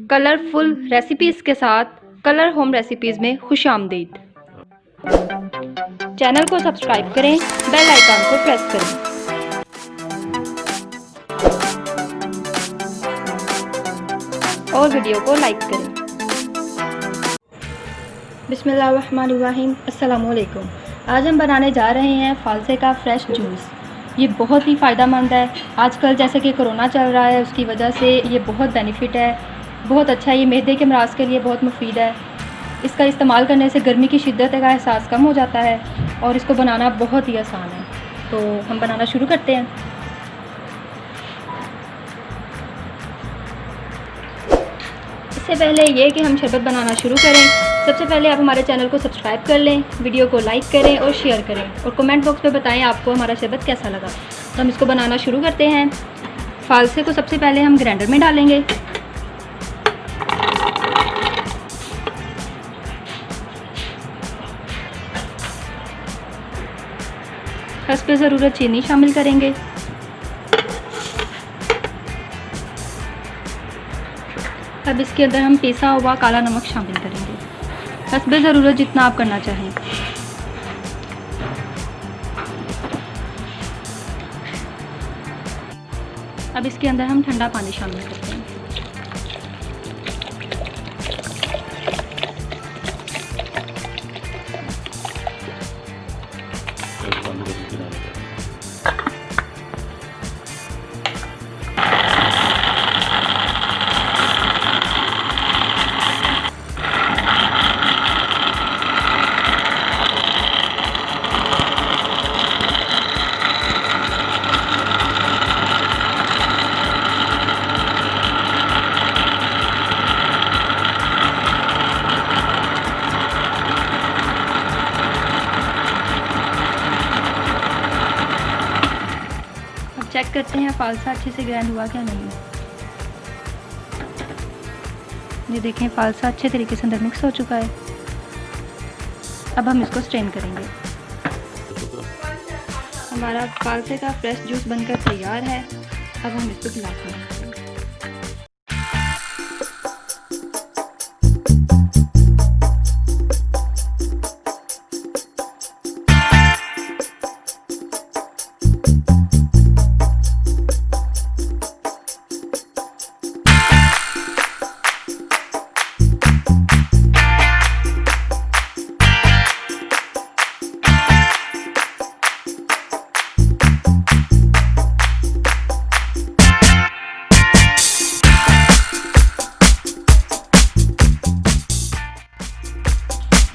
Colourful recipes के साथ colour home recipes में खुशामदीद। चैनल को सब्सक्राइब करें, बेल आइकन को प्रेस करें। और वीडियो को लाइक करें। बिस्मिल्लाहिर्रहमानिर्रहीम, अस्सलामुअलैकुम। आज हम बनाने जा रहे हैं फालसे का फ्रेश जूस। ये बहुत ही फ़ायदेमंद है। आजकल जैसे कि कोरोना चल रहा है, उसकी वजह से ये बहुत बेनिफिट है, बहुत अच्छा है। ये मैदे के अमराज के लिए बहुत मुफीद है। इसका इस्तेमाल करने से गर्मी की शिद्दत का एहसास कम हो जाता है और इसको बनाना बहुत ही आसान है। तो हम बनाना शुरू करते हैं। इससे पहले ये कि हम शरबत बनाना शुरू करें, सबसे पहले आप हमारे चैनल को सब्सक्राइब कर लें, वीडियो को लाइक करें और शेयर करें और कमेंट बॉक्स में बताएं आपको हमारा शरबत कैसा लगा। तो हम इसको बनाना शुरू करते हैं। फालसे को सबसे पहले हम ग्राइंडर में डालेंगे। हस्बे ज़रूरत चीनी शामिल करेंगे। अब इसके अंदर हम पिसा हुआ काला नमक शामिल करेंगे, हस्बे ज़रूरत जितना आप करना चाहें। अब इसके अंदर हम ठंडा पानी शामिल करते हैं। चेक करते हैं फालसा अच्छे से ग्राइंड हुआ क्या नहीं। ये देखें, फालसा अच्छे तरीके से अंदर मिक्स हो चुका है। अब हम इसको स्ट्रेन करेंगे। हमारा फालसे का फ्रेश जूस बनकर तैयार है। अब हम इसको गिलास में रखेंगे।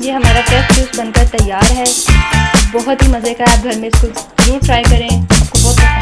ये हमारा फ्रेश जूस बनकर तैयार है। बहुत ही मज़े का है। आप घर में इसको ज़रूर ट्राई करें, आपको बहुत पसंद